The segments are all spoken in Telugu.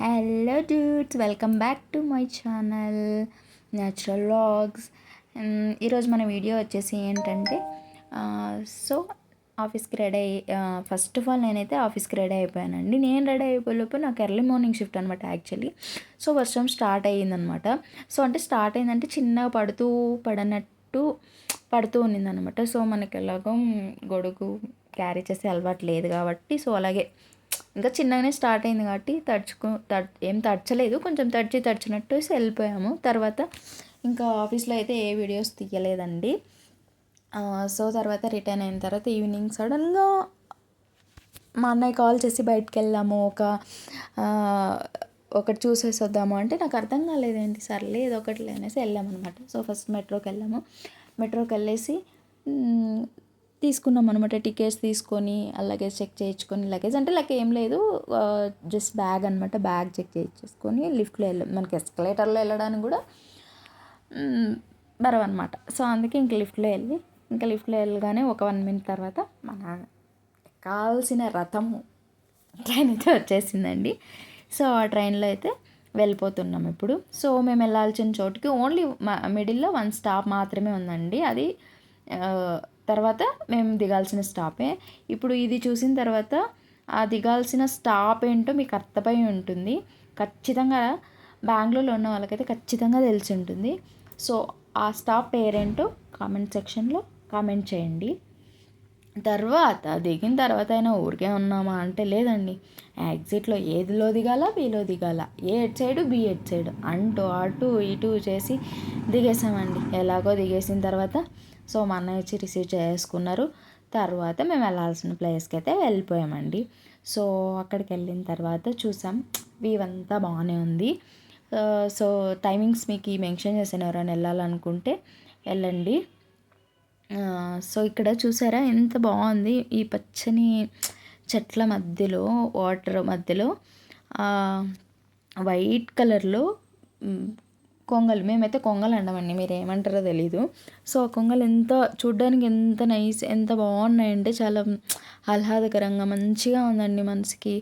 Hello dudes, welcome back to my channel natural vlogs. ఈరోజు మన వీడియో వచ్చేసి ఏంటంటే సో ఆఫీస్కి రెడీ అయ్యి ఫస్ట్ ఆఫ్ ఆల్ నేనైతే ఆఫీస్కి రెడీ అయిపోయానండి. నేను రెడీ అయిపోయేలోపు నాకు ఎర్లీ మార్నింగ్ షిఫ్ట్ అనమాట యాక్చువల్లీ. సో వర్షం స్టార్ట్ అయ్యిందనమాట. సో అంటే స్టార్ట్ అయిందంటే చిన్నగా పడుతూ ఉన్నిందనమాట. సో మనకి ఎలాగో గొడుగు క్యారీ చేసే అలవాటు లేదు కాబట్టి, సో అలాగే ఇంకా చిన్నగానే స్టార్ట్ అయింది కాబట్టి ఏం తడచలేదు, కొంచెం తడిచినట్టు వెళ్ళిపోయాము. తర్వాత ఇంకా ఆఫీస్లో అయితే ఏ వీడియోస్ తీయలేదండి. సో తర్వాత రిటర్న్ అయిన తర్వాత ఈవినింగ్ సడన్గా మా అన్నయ్య కాల్ చేసి బయటకు వెళ్దాము, ఒకటి చూసేసి వద్దాము అంటే నాకు అర్థం కాలేదేంటి, సర్లే ఏదో ఒకటి అనేసి వెళ్ళామన్నమాట. సో ఫస్ట్ మెట్రోకి వెళ్ళేసి తీసుకున్నాం అనమాట. టికెట్స్ తీసుకొని లగేజ్ చెక్ చేయించుకొని, లగేజ్ అంటే ఏం లేదు, జస్ట్ బ్యాగ్ అనమాట. బ్యాగ్ చెక్ చేయించేసుకొని లిఫ్ట్లో మనకి ఎస్కలేటర్లో వెళ్ళడానికి కూడా బరవన్నమాట. సో అందుకే లిఫ్ట్లో వెళ్ళగానే ఒక 1 minute తర్వాత మన కావాల్సిన రథము ట్రైన్ అయితే వచ్చేసిందండి. సో ఆ ట్రైన్లో అయితే వెళ్ళిపోతున్నాం ఇప్పుడు. సో మేము వెళ్ళాల్సిన చోటుకి ఓన్లీ మిడిల్లో 1 stop మాత్రమే ఉందండి. అది తర్వాత మేము దిగాల్సిన స్టాపే. ఇప్పుడు ఇది చూసిన తర్వాత ఆ దిగాల్సిన స్టాప్ ఏంటో మీకు అర్థమై ఉంటుంది. ఖచ్చితంగా బెంగళూరులో ఉన్న వాళ్ళకైతే ఖచ్చితంగా తెలిసి ఉంటుంది. సో ఆ స్టాప్ పేరేంటో కామెంట్ సెక్షన్లో కామెంట్ చేయండి. తర్వాత దిగిన తర్వాత అయినా ఊరికే ఉన్నామా అంటే లేదండి. ఎగ్జిట్లో ఏదిలో దిగాల, బిలో దిగాల, ఏ ఎడ్ సైడ్ బి ఎడ్ సైడ్ అంటూ అటు ఇటు చేసి దిగేసామండి. ఎలాగో దిగేసిన తర్వాత సో మా అన్నయ్య వచ్చి రిసీవ్ చేసుకున్నారు. తర్వాత మేము వెళ్ళాల్సిన ప్లేస్కి అయితే వెళ్ళిపోయామండి. సో అక్కడికి వెళ్ళిన తర్వాత చూసాం, వ్యూ అంతా బాగానే ఉంది. సో టైమింగ్స్ మీకు మెన్షన్ చేశాను, ఎవరైనా వెళ్ళాలనుకుంటే వెళ్ళండి. సో ఇక్కడ చూసారా ఎంత బాగుంది, ఈ పచ్చని చెట్ల మధ్యలో, వాటర్ మధ్యలో వైట్ కలర్లో కొంగలు, మేమైతే కొంగలు అంటామండి, మీరు ఏమంటారో తెలీదు. సో ఆ కొంగలు చూడ్డానికి ఎంత నైస్, ఎంత బాగున్నాయంటే చాలా ఆహ్లాదకరంగా మంచిగా ఉందండి, మనసుకి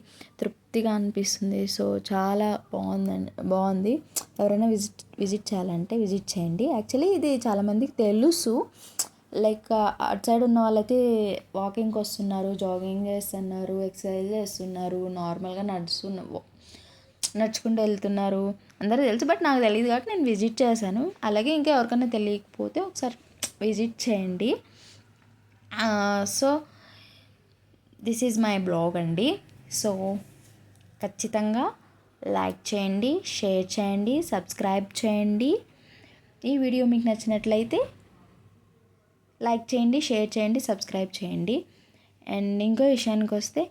తృప్తిగా అనిపిస్తుంది. సో చాలా బాగుంది. ఎవరైనా విజిట్ చేయాలంటే విజిట్ చేయండి. యాక్చువల్లీ ఇది చాలామందికి తెలుసు, అటు సైడ్ ఉన్న వాళ్ళైతే వాకింగ్కి వస్తున్నారు, జాగింగ్ చేస్తున్నారు, ఎక్సర్సైజ్ చేస్తున్నారు, నార్మల్గా నడుచుకుంటూ వెళ్తున్నారు, అందరూ తెలుసు. బట్ నాకు తెలియదు కాబట్టి నేను విజిట్ చేశాను. అలాగే ఇంకా ఎవరికైనా తెలియకపోతే ఒకసారి విజిట్ చేయండి. So this is my blog అండి. సో ఖచ్చితంగా లైక్ చేయండి, షేర్ చేయండి, సబ్స్క్రైబ్ చేయండి. ఈ వీడియో మీకు నచ్చినట్లయితే లైక్ చేయండి, షేర్ చేయండి, సబ్స్క్రైబ్ చేయండి. అండ్ ఇంకో విషయానికి వస్తే